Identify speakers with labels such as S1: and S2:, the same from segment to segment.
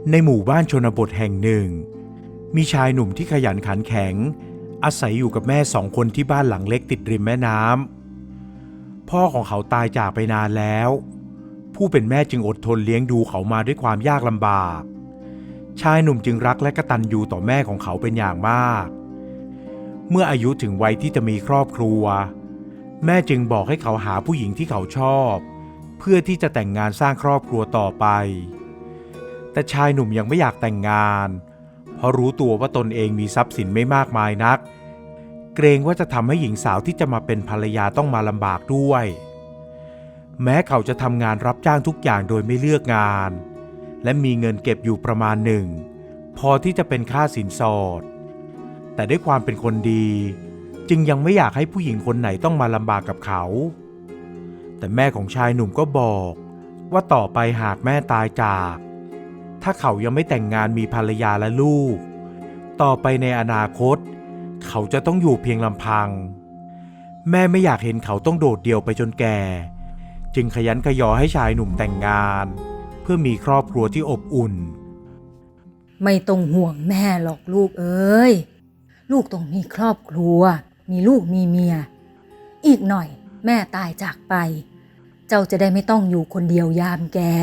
S1: ในหมู่บ้านชนบทแห่งหนึ่งมีชายหนุ่มที่ขยันขันแข็งอาศัยอยู่กับแม่2 คนที่บ้านหลังเล็กติดริมแม่น้ำพ่อของเขาตายจากไปนานแล้วผู้เป็นแม่จึงอดทนเลี้ยงดูเขามาด้วยความยากลำบากชายหนุ่มจึงรักและกตัญญูต่อแม่ของเขาเป็นอย่างมากเมื่ออายุถึงวัยที่จะมีครอบครัวแม่จึงบอกให้เขาหาผู้หญิงที่เขาชอบเพื่อที่จะแต่งงานสร้างครอบครัวต่อไปแต่ชายหนุ่มยังไม่อยากแต่งงานเพราะรู้ตัวว่าตนเองมีทรัพย์สินไม่มากมายนักเกรงว่าจะทำให้หญิงสาวที่จะมาเป็นภรรยาต้องมาลำบากด้วยแม้เขาจะทำงานรับจ้างทุกอย่างโดยไม่เลือกงานและมีเงินเก็บอยู่ประมาณหนึ่งพอที่จะเป็นค่าสินสอดแต่ด้วยความเป็นคนดีจึงยังไม่อยากให้ผู้หญิงคนไหนต้องมาลำบากกับเขาแต่แม่ของชายหนุ่มก็บอกว่าต่อไปหากแม่ตายจากถ้าเขายังไม่แต่งงานมีภรรยาและลูกต่อไปในอนาคตเขาจะต้องอยู่เพียงลำพังแม่ไม่อยากเห็นเขาต้องโดดเดี่ยวไปจนแก่จึงขยันขยอให้ชายหนุ่มแต่งงานเพื่อมีครอบครัวที่อบอุ่น
S2: ไม่ต้องห่วงแม่หรอกลูกเอ้ยลูกต้องมีครอบครัวมีลูกมีเมียอีกหน่อยแม่ตายจากไปเจ้าจะได้ไม่ต้องอยู่คนเดียวยามแก่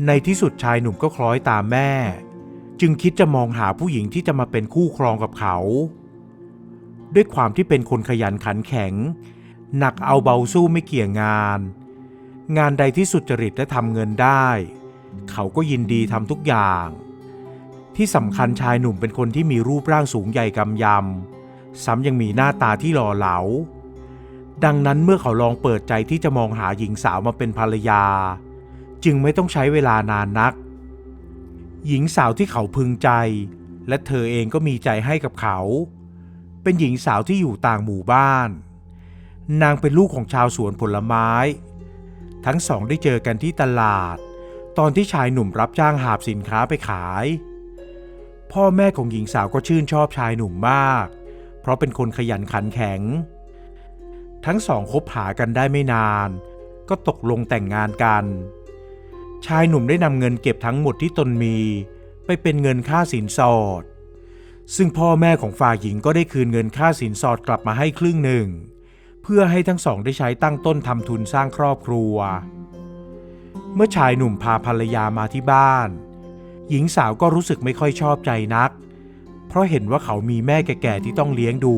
S1: ในที่สุดชายหนุ่มก็คล้อยตามแม่จึงคิดจะมองหาผู้หญิงที่จะมาเป็นคู่ครองกับเขาด้วยความที่เป็นคนขยันขันแข็งหนักเอาเบาสู้ไม่เกี่ยงงานใดที่สุจริตและทำเงินได้เขาก็ยินดีทำทุกอย่างที่สำคัญชายหนุ่มเป็นคนที่มีรูปร่างสูงใหญ่กำยำซ้ำยังมีหน้าตาที่หล่อเหลาดังนั้นเมื่อเขาลองเปิดใจที่จะมองหาหญิงสาวมาเป็นภรรยาจึงไม่ต้องใช้เวลานานนักหญิงสาวที่เขาพึงใจและเธอเองก็มีใจให้กับเขาเป็นหญิงสาวที่อยู่ต่างหมู่บ้านนางเป็นลูกของชาวสวนผลไม้ทั้งสองได้เจอกันที่ตลาดตอนที่ชายหนุ่มรับจ้างหาบสินค้าไปขายพ่อแม่ของหญิงสาวก็ชื่นชอบชายหนุ่มมากเพราะเป็นคนขยันขันแข็งทั้งสองคบหากันได้ไม่นานก็ตกลงแต่งงานกันชายหนุ่มได้นำเงินเก็บทั้งหมดที่ตนมีไปเป็นเงินค่าสินสอดซึ่งพ่อแม่ของฝ่ายหญิงก็ได้คืนเงินค่าสินสอดกลับมาให้ครึ่งหนึ่งเพื่อให้ทั้งสองได้ใช้ตั้งต้นทำทุนสร้างครอบครัวเมื่อชายหนุ่มพาภรรยามาที่บ้านหญิงสาวก็รู้สึกไม่ค่อยชอบใจนักเพราะเห็นว่าเขามีแม่แก่ๆที่ต้องเลี้ยงดู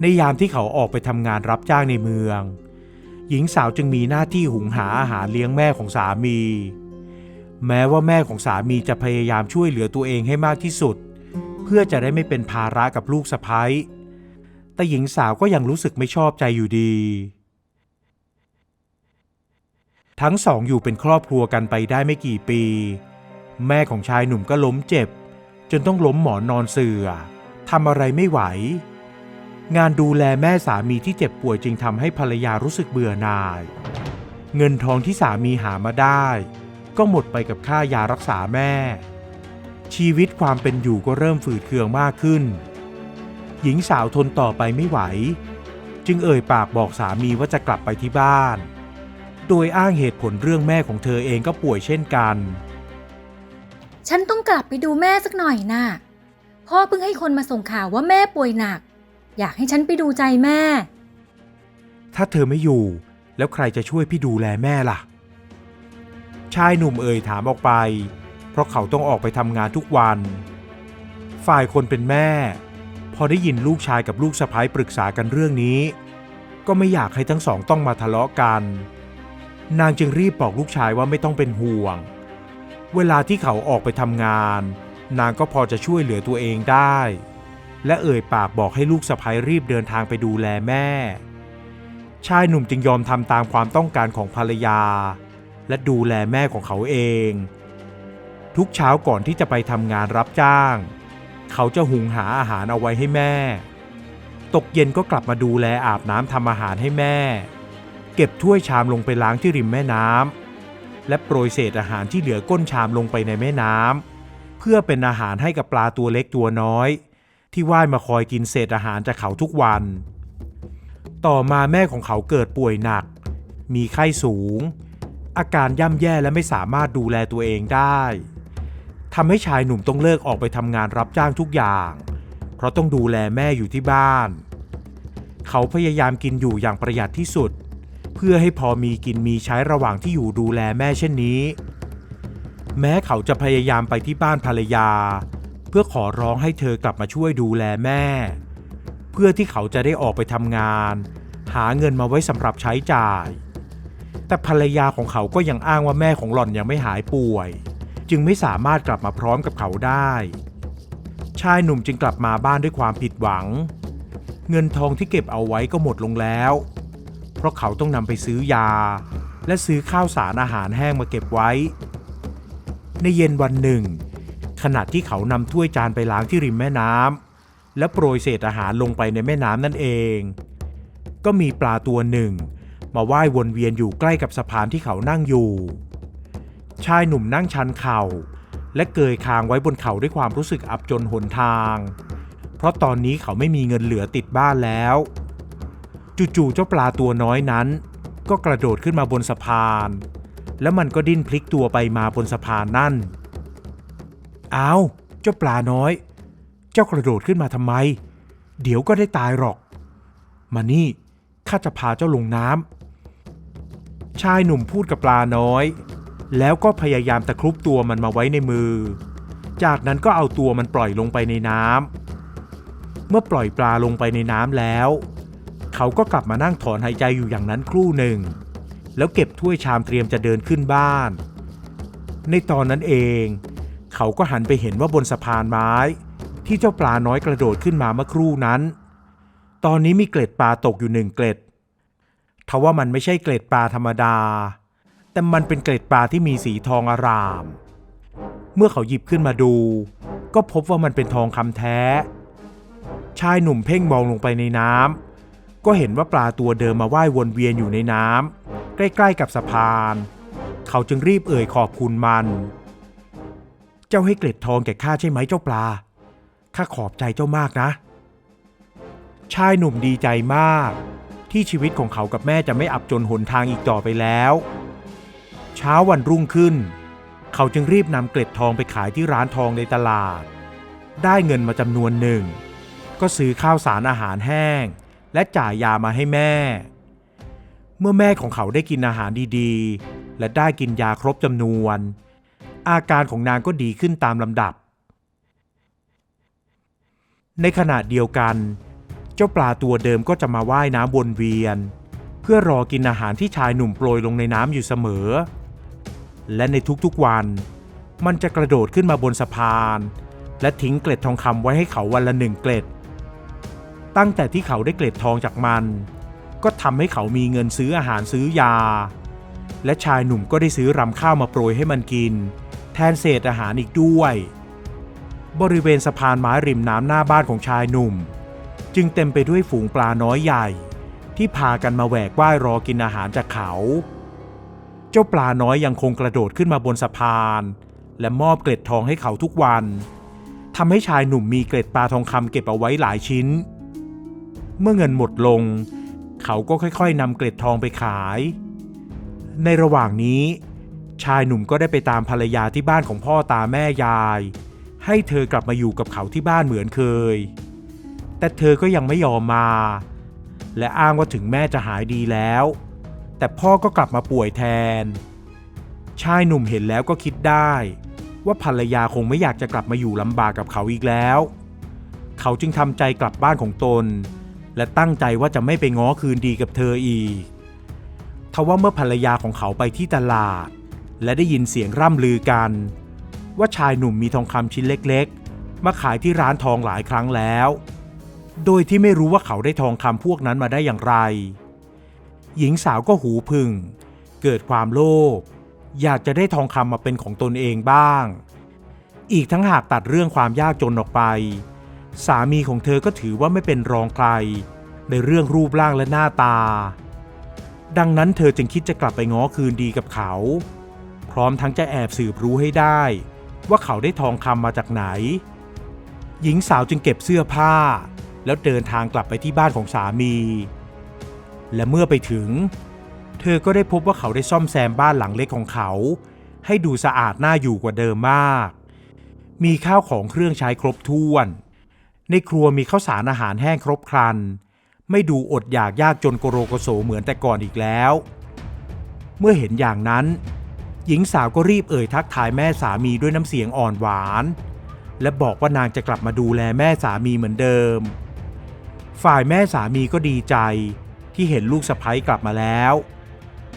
S1: ในยามที่เขาออกไปทำงานรับจ้างในเมืองหญิงสาวจึงมีหน้าที่หุงหาอาหารเลี้ยงแม่ของสามีแม้ว่าแม่ของสามีจะพยายามช่วยเหลือตัวเองให้มากที่สุดเพื่อจะได้ไม่เป็นภาระกับลูกสะใภ้แต่หญิงสาวก็ยังรู้สึกไม่ชอบใจอยู่ดีทั้งสองอยู่เป็นครอบครัวกันไปได้ไม่กี่ปีแม่ของชายหนุ่มก็ล้มเจ็บจนต้องล้มหมอนนอนเสื่อทำอะไรไม่ไหวงานดูแลแม่สามีที่เจ็บป่วยจึงทำให้ภรรยารู้สึกเบื่อหน่ายเงินทองที่สามีหามาได้ก็หมดไปกับค่ายารักษาแม่ชีวิตความเป็นอยู่ก็เริ่มฝืดเคืองมากขึ้นหญิงสาวทนต่อไปไม่ไหวจึงเอ่ยปากบอกสามีว่าจะกลับไปที่บ้านโดยอ้างเหตุผลเรื่องแม่ของเธอเองก็ป่วยเช่นกัน
S2: ฉันต้องกลับไปดูแม่สักหน่อยน่ะพ่อเพิ่งให้คนมาส่งข่าวว่าแม่ป่วยหนักอยากให้ฉันไปดูใจแม่
S1: ถ้าเธอไม่อยู่แล้วใครจะช่วยพี่ดูแลแม่ล่ะชายหนุ่มเอ่ยถามออกไปเพราะเขาต้องออกไปทำงานทุกวันฝ่ายคนเป็นแม่พอได้ยินลูกชายกับลูกสะใภ้ปรึกษากันเรื่องนี้ก็ไม่อยากให้ทั้งสองต้องมาทะเลาะกันนางจึงรีบบอกลูกชายว่าไม่ต้องเป็นห่วงเวลาที่เขาออกไปทำงานนางก็พอจะช่วยเหลือตัวเองได้และเอ่ยปากบอกให้ลูกสะใภ้รีบเดินทางไปดูแลแม่ชายหนุ่มจึงยอมทำตามความต้องการของภรรยาและดูแลแม่ของเขาเองทุกเช้าก่อนที่จะไปทำงานรับจ้างเขาจะหุงหาอาหารเอาไว้ให้แม่ตกเย็นก็กลับมาดูแลอาบน้ำทำอาหารให้แม่เก็บถ้วยชามลงไปล้างที่ริมแม่น้ำและโปรยเศษอาหารที่เหลือก้นชามลงไปในแม่น้ำเพื่อเป็นอาหารให้กับปลาตัวเล็กตัวน้อยที่ว่ายมาคอยกินเศษอาหารจากเขาทุกวันต่อมาแม่ของเขาเกิดป่วยหนักมีไข้สูง อาการย่ำแย่และไม่สามารถดูแลตัวเองได้ทำให้ชายหนุ่มต้องเลิกออกไปทำงานรับจ้างทุกอย่างเพราะต้องดูแลแม่อยู่ที่บ้านเขาพยายามกินอยู่อย่างประหยัดที่สุดเพื่อให้พอมีกินมีใช้ระหว่างที่อยู่ดูแลแม่เช่นนี้แม้เขาจะพยายามไปที่บ้านภรรยาเพื่อขอร้องให้เธอกลับมาช่วยดูแลแม่เพื่อที่เขาจะได้ออกไปทำงานหาเงินมาไว้สำหรับใช้จ่ายแต่ภรรยาของเขาก็ยังอ้างว่าแม่ของหล่อนยังไม่หายป่วยจึงไม่สามารถกลับมาพร้อมกับเขาได้ชายหนุ่มจึงกลับมาบ้านด้วยความผิดหวังเงินทองที่เก็บเอาไว้ก็หมดลงแล้วเพราะเขาต้องนำไปซื้อยาและซื้อข้าวสารอาหารแห้งมาเก็บไว้ในเย็นวันหนึ่งขณะที่เขานำถ้วยจานไปล้างที่ริมแม่น้ำและโปรยเศษอาหารลงไปในแม่น้ำนั่นเองก็มีปลาตัวหนึ่งมาว่ายวนเวียนอยู่ใกล้กับสะพานที่เขานั่งอยู่ชายหนุ่มนั่งชันเข่าและเกยคางไว้บนเข่าด้วยความรู้สึกอับจนหนทางเพราะตอนนี้เขาไม่มีเงินเหลือติดบ้านแล้วจู่ๆเจ้าปลาตัวน้อยนั้นก็กระโดดขึ้นมาบนสะพานแล้วมันก็ดิ้นพลิกตัวไปมาบนสะพานนั่นอ้าวเจ้าปลาน้อยเจ้ากระโดดขึ้นมาทำไมเดี๋ยวก็ได้ตายหรอกมานี่ข้าจะพาเจ้าลงน้ำชายหนุ่มพูดกับปลาน้อยแล้วก็พยายามตะครุบตัวมันมาไว้ในมือจากนั้นก็เอาตัวมันปล่อยลงไปในน้ำเมื่อปล่อยปลาลงไปในน้ำแล้วเขาก็กลับมานั่งถอนหายใจอยู่อย่างนั้นครู่หนึ่งแล้วเก็บถ้วยชามเตรียมจะเดินขึ้นบ้านในตอนนั้นเองเขาก็หันไปเห็นว่าบนสะพานไม้ที่เจ้าปลาน้อยกระโดดขึ้นมาเมื่อครู่นั้นตอนนี้มีเกล็ดปลาตกอยู่1 เกล็ดทว่ามันไม่ใช่เกล็ดปลาธรรมดาแต่มันเป็นเกล็ดปลาที่มีสีทองอร่ามเมื่อเขาหยิบขึ้นมาดูก็พบว่ามันเป็นทองคำแท้ชายหนุ่มเพ่งมองลงไปในน้ำก็เห็นว่าปลาตัวเดิมมาว่ายวนเวียนอยู่ในน้ำใกล้ๆกับสะพานเขาจึงรีบเอ่ยขอบคุณมันเจ้าให้เกล็ดทองแก่ข้าใช่ไหมเจ้าปลาข้าขอบใจเจ้ามากนะชายหนุ่มดีใจมากที่ชีวิตของเขากับแม่จะไม่อับจนหนทางอีกต่อไปแล้วเช้าวันรุ่งขึ้นเขาจึงรีบนำเกล็ดทองไปขายที่ร้านทองในตลาดได้เงินมาจำนวนหนึ่งก็ซื้อข้าวสารอาหารแห้งและจ่ายยามาให้แม่เมื่อแม่ของเขาได้กินอาหารดีๆและได้กินยาครบจำนวนอาการของนางก็ดีขึ้นตามลำดับในขณะเดียวกันเจ้าปลาตัวเดิมก็จะมาว่ายน้ำวนเวียนเพื่อรอกินอาหารที่ชายหนุ่มโปรยลงในน้ำอยู่เสมอและในทุกๆวันมันจะกระโดดขึ้นมาบนสะพานและทิ้งเกล็ดทองคำไว้ให้เขาวันละ1 เกล็ดตั้งแต่ที่เขาได้เกล็ดทองจากมันก็ทำให้เขามีเงินซื้ออาหารซื้อยาและชายหนุ่มก็ได้ซื้อรำข้าวมาโปรยให้มันกินแทนเศษอาหารอีกด้วยบริเวณสะพานไม้ริมน้ำหน้าบ้านของชายหนุ่มจึงเต็มไปด้วยฝูงปลาน้อยใหญ่ที่พากันมาแหวกว่ายรอกินอาหารจากเขาเจ้าปลาน้อยยังคงกระโดดขึ้นมาบนสะพานและมอบเกล็ดทองให้เขาทุกวันทำให้ชายหนุ่มมีเกล็ดปลาทองคำเก็บเอาไว้หลายชิ้นเมื่อเงินหมดลงเขาก็ค่อยๆนำเกล็ดทองไปขายในระหว่างนี้ชายหนุ่มก็ได้ไปตามภรรยาที่บ้านของพ่อตาแม่ยายให้เธอกลับมาอยู่กับเขาที่บ้านเหมือนเคยแต่เธอก็ยังไม่ยอมมาและอ้างว่าถึงแม่จะหายดีแล้วแต่พ่อก็กลับมาป่วยแทนชายหนุ่มเห็นแล้วก็คิดได้ว่าภรรยาคงไม่อยากจะกลับมาอยู่ลำบากกับเขาอีกแล้วเขาจึงทำใจกลับบ้านของตนและตั้งใจว่าจะไม่ไปง้อคืนดีกับเธออีกทว่าเมื่อภรรยาของเขาไปที่ตลาดและได้ยินเสียงร่ำลือกันว่าชายหนุ่มมีทองคำชิ้นเล็กๆมาขายที่ร้านทองหลายครั้งแล้วโดยที่ไม่รู้ว่าเขาได้ทองคำพวกนั้นมาได้อย่างไรหญิงสาวก็หูผึ่งเกิดความโลภอยากจะได้ทองคำมาเป็นของตนเองบ้างอีกทั้งหากตัดเรื่องความยากจนออกไปสามีของเธอก็ถือว่าไม่เป็นรองใครในเรื่องรูปร่างและหน้าตาดังนั้นเธอจึงคิดจะกลับไปง้อคืนดีกับเขาพร้อมทั้งจะแอบสืบรู้ให้ได้ว่าเขาได้ทองคำมาจากไหนหญิงสาวจึงเก็บเสื้อผ้าแล้วเดินทางกลับไปที่บ้านของสามีและเมื่อไปถึง เธอก็ได้พบว่าเขาได้ซ่อมแซมบ้านหลังเล็กของเขาให้ดูสะอาดน่าอยู่กว่าเดิมมากมีข้าวของเครื่องใช้ครบถ้วนในครัวมีข้าวสารอาหารแห้งครบครันไม่ดูอดอยากยากจนโกโรโกโสเหมือนแต่ก่อนอีกแล้วเมื่อเห็นอย่างนั้นหญิงสาวก็รีบทักทายแม่สามีด้วยน้ำเสียงอ่อนหวานและบอกว่านางจะกลับมาดูแลแม่สามีเหมือนเดิมฝ่ายแม่สามีก็ดีใจที่เห็นลูกสะใภ้กลับมาแล้ว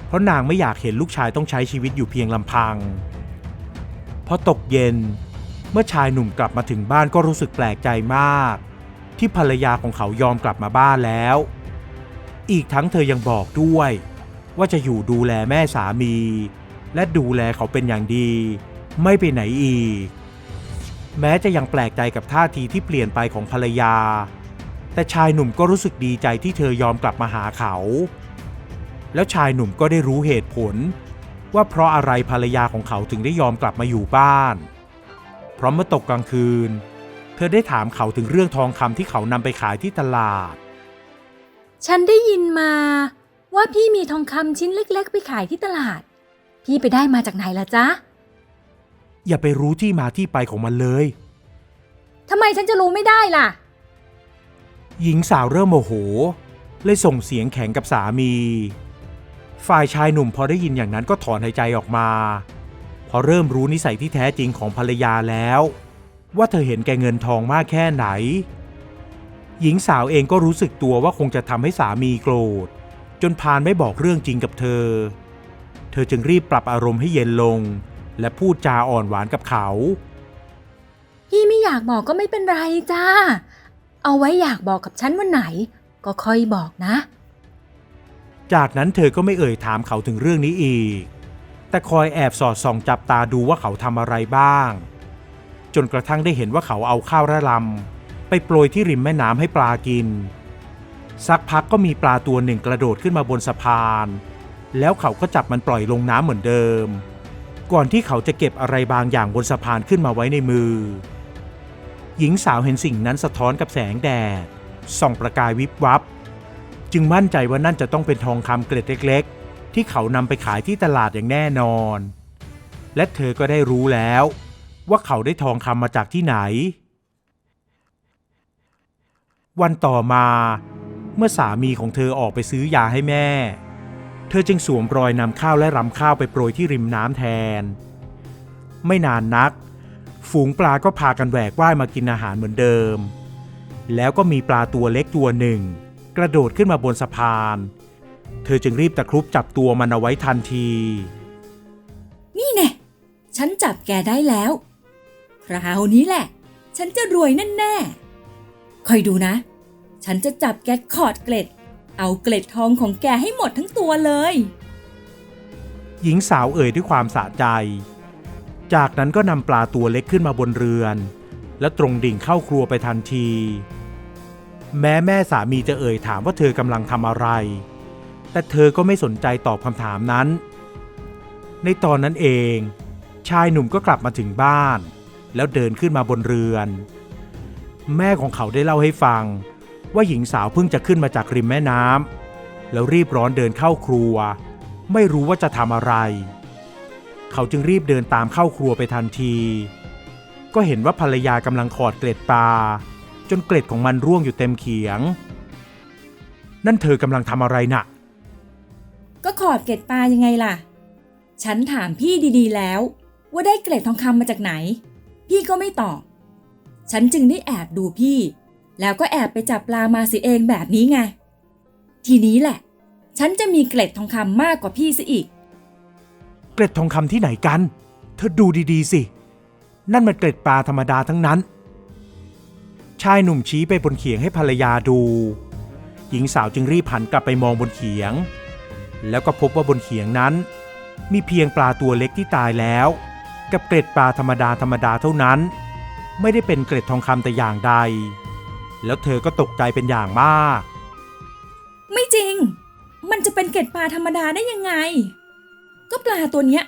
S1: เพราะนางไม่อยากเห็นลูกชายต้องใช้ชีวิตอยู่เพียงลำพังพอตกเย็นเมื่อชายหนุ่มกลับมาถึงบ้านก็รู้สึกแปลกใจมากที่ภรรยาของเขายอมกลับมาบ้านแล้วอีกทั้งเธอยังบอกด้วยว่าจะอยู่ดูแลแม่สามีและดูแลเขาเป็นอย่างดีไม่ไปไหนอีกแม้จะยังแปลกใจกับท่าทีที่เปลี่ยนไปของภรรยาแต่ชายหนุ่มก็รู้สึกดีใจที่เธอยอมกลับมาหาเขาแล้วชายหนุ่มก็ได้รู้เหตุผลว่าเพราะอะไรภรรยาของเขาถึงได้ยอมกลับมาอยู่บ้านเพราะเมื่อตกกลางคืนเธอได้ถามเขาถึงเรื่องทองคำที่เขานำไปขายที่ตลาด
S2: ฉันได้ยินมาว่าพี่มีทองคำชิ้นเล็กๆไปขายที่ตลาดพี่ไปได้มาจากไหนล่ะจ๊ะ
S1: อย่าไปรู้ที่มาที่ไปของมันเลย
S2: ทำไมฉันจะรู้ไม่ได้ล่ะ
S1: หญิงสาวเริ่มโมโหเลยส่งเสียงแข็งกับสามีฝ่ายชายหนุ่มพอได้ยินอย่างนั้นก็ถอนหายใจออกมาพอเริ่มรู้นิสัยที่แท้จริงของภรรยาแล้วว่าเธอเห็นแก่เงินทองมากแค่ไหนหญิงสาวเองก็รู้สึกตัวว่าคงจะทำให้สามีโกรธจนพานไม่บอกเรื่องจริงกับเธอจึงรีบปรับอารมณ์ให้เย็นลงและพูดจาอ่อนหวานกับเขา
S2: พี่ไม่อยากบอกก็ไม่เป็นไรจ้าเอาไว้อยากบอกกับฉันวันไหนก็ค่อยบอกนะ
S1: จากนั้นเธอก็ไม่ถามเขาถึงเรื่องนี้อีกแต่คอยแอบสอดส่องจับตาดูว่าเขาทำอะไรบ้างจนกระทั่งได้เห็นว่าเขาเอาข้าวระลำไปโปรยที่ริมแม่น้ำให้ปลากินสักพักก็มีปลาตัวหนึ่งกระโดดขึ้นมาบนสะพานแล้วเขาก็จับมันปล่อยลงน้ำเหมือนเดิมก่อนที่เขาจะเก็บอะไรบางอย่างบนสะพานขึ้นมาไว้ในมือหญิงสาวเห็นสิ่งนั้นสะท้อนกับแสงแดดส่องประกายวิบวับจึงมั่นใจว่านั่นจะต้องเป็นทองคำเกล็ดเล็กๆที่เขานำไปขายที่ตลาดอย่างแน่นอนและเธอก็ได้รู้แล้วว่าเขาได้ทองคำมาจากที่ไหนวันต่อมาเมื่อสามีของเธอออกไปซื้อยาให้แม่เธอจึงสวมรอยนำข้าวและรำข้าวไปโปรยที่ริมน้ำแทนไม่นานนักฝูงปลาก็พากันแหวกว่ายมากินอาหารเหมือนเดิมแล้วก็มีปลาตัวเล็กตัวหนึ่งกระโดดขึ้นมาบนสะพานเธอจึงรีบตะครุบจับตัวมันเอาไว้ทันที
S2: นี่แน่ฉันจับแกได้แล้วคราวนี้แหละฉันจะรวยแน่ๆคอยดูนะฉันจะจับแกขอดเกล็ดเอาเกล็ดทองของแกให้หมดทั้งตัวเลย
S1: หญิงสาวด้วยความสะใจจากนั้นก็นำปลาตัวเล็กขึ้นมาบนเรือนและตรงดิ่งเข้าครัวไปทันทีแม่สามีจะถามว่าเธอกำลังทำอะไรแต่เธอก็ไม่สนใจตอบคำถามนั้นในตอนนั้นเองชายหนุ่มก็กลับมาถึงบ้านแล้วเดินขึ้นมาบนเรือนแม่ของเขาได้เล่าให้ฟังว่าหญิงสาวเพิ่งจะขึ้นมาจากริมแม่น้ำแล้วรีบร้อนเดินเข้าครัวไม่รู้ว่าจะทำอะไรเขาจึงรีบเดินตามเข้าครัวไปทันทีก็เห็นว่าภรรยากำลังขอดเกล็ดปลาจนเกล็ดของมันร่วงอยู่เต็มเขียงนั่นเธอกำลังทำอะไรน่ะ
S2: ก็ขอดเกล็ดปลายังไงล่ะฉันถามพี่ดีๆแล้วว่าได้เกล็ดทองคำมาจากไหนพี่ก็ไม่ตอบฉันจึงได้แอบดูพี่แล้วก็แอบไปจับปลามาสิเองแบบนี้ไงทีนี้แหละฉันจะมีเกล็ดทองคำมากกว่าพี่ซะอีก
S1: เกล็ดทองคำที่ไหนกันเธอดูดีๆสินั่นมันเกล็ดปลาธรรมดาทั้งนั้นชายหนุ่มชี้ไปบนเขียงให้ภรรยาดูหญิงสาวจึงรีบหันกลับไปมองบนเขียงแล้วก็พบว่าบนเขียงนั้นมีเพียงปลาตัวเล็กที่ตายแล้วกับเกล็ดปลาธรรมดาเท่านั้นไม่ได้เป็นเกล็ดทองคำแต่อย่างใดแล้วเธอก็ตกใจเป็นอย่างมาก
S2: ไม่จริงมันจะเป็นเกล็ดปลาธรรมดาได้ยังไงก็ปลาตัวเนี้ย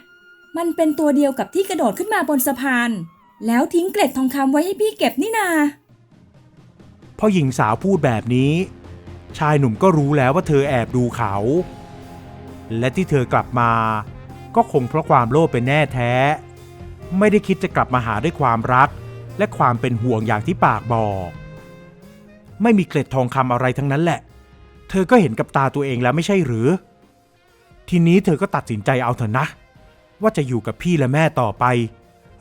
S2: มันเป็นตัวเดียวกับที่กระโดดขึ้นมาบนสะพานแล้วทิ้งเกล็ดทองคำไว้ให้พี่เก็บนี่นา
S1: พอหญิงสาวพูดแบบนี้ชายหนุ่มก็รู้แล้วว่าเธอแอบดูเขา และที่เธอกลับมาก็คงเพราะความโลภเป็นแน่แท้ ไม่ได้คิดจะกลับมาหาด้วยความรักและความเป็นห่วงอย่างที่ปากบอกไม่มีเกล็ดทองคำอะไรทั้งนั้นแหละเธอก็เห็นกับตาตัวเองแล้วไม่ใช่หรือทีนี้เธอก็ตัดสินใจเอาเถอะนะว่าจะอยู่กับพี่และแม่ต่อไป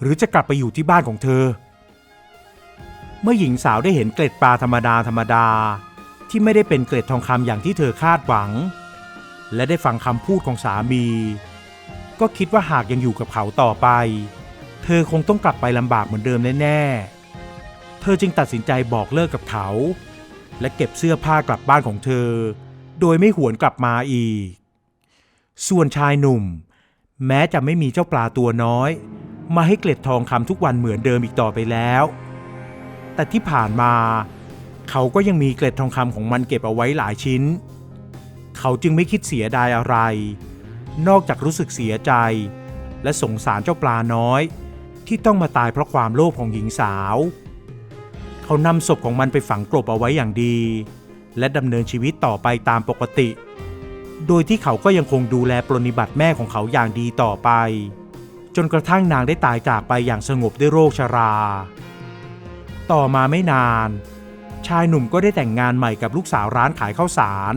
S1: หรือจะกลับไปอยู่ที่บ้านของเธอเมื่อหญิงสาวได้เห็นเกล็ดปลาธรรมดาที่ไม่ได้เป็นเกล็ดทองคำอย่างที่เธอคาดหวังและได้ฟังคำพูดของสามีก็คิดว่าหากยังอยู่กับเขาต่อไปเธอคงต้องกลับไปลำบากเหมือนเดิมแน่ๆเธอจึงตัดสินใจบอกเลิกกับเขาและเก็บเสื้อผ้ากลับบ้านของเธอโดยไม่หวนกลับมาอีกส่วนชายหนุ่มแม้จะไม่มีเจ้าปลาตัวน้อยมาให้เกล็ดทองคำทุกวันเหมือนเดิมอีกต่อไปแล้วแต่ที่ผ่านมาเขาก็ยังมีเกล็ดทองคำของมันเก็บเอาไว้หลายชิ้นเขาจึงไม่คิดเสียดายอะไรนอกจากรู้สึกเสียใจและสงสารเจ้าปลาน้อยที่ต้องมาตายเพราะความโลภของหญิงสาวเขานำศพของมันไปฝังกลบเอาไว้อย่างดีและดำเนินชีวิตต่อไปตามปกติโดยที่เขาก็ยังคงดูแลปรนนิบัติแม่ของเขาอย่างดีต่อไปจนกระทั่งนางได้ตายจากไปอย่างสงบด้วยโรคชราต่อมาไม่นานชายหนุ่มก็ได้แต่งงานใหม่กับลูกสาวร้านขายข้าวสาร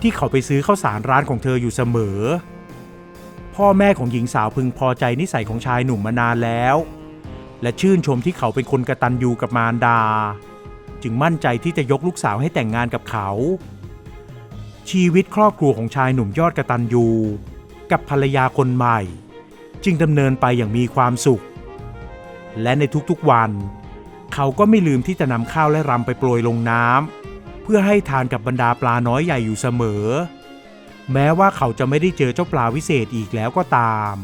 S1: ที่เขาไปซื้อข้าวสารร้านของเธออยู่เสมอพ่อแม่ของหญิงสาวพึงพอใจนิสัยของชายหนุ่มมานานแล้วและชื่นชมที่เขาเป็นคนกตัญญูกับมารดาจึงมั่นใจที่จะยกลูกสาวให้แต่งงานกับเขาชีวิตครอบครัวของชายหนุ่มยอดกตัญญูกับภรรยาคนใหม่จึงดำเนินไปอย่างมีความสุขและในทุกๆวันเขาก็ไม่ลืมที่จะนำข้าวและรำไปโปรยลงน้ำเพื่อให้ทานกับบรรดาปลาน้อยใหญ่อยู่เสมอแม้ว่าเขาจะไม่ได้เจอเจ้าปลาวิเศษอีกแล้วก็ตาม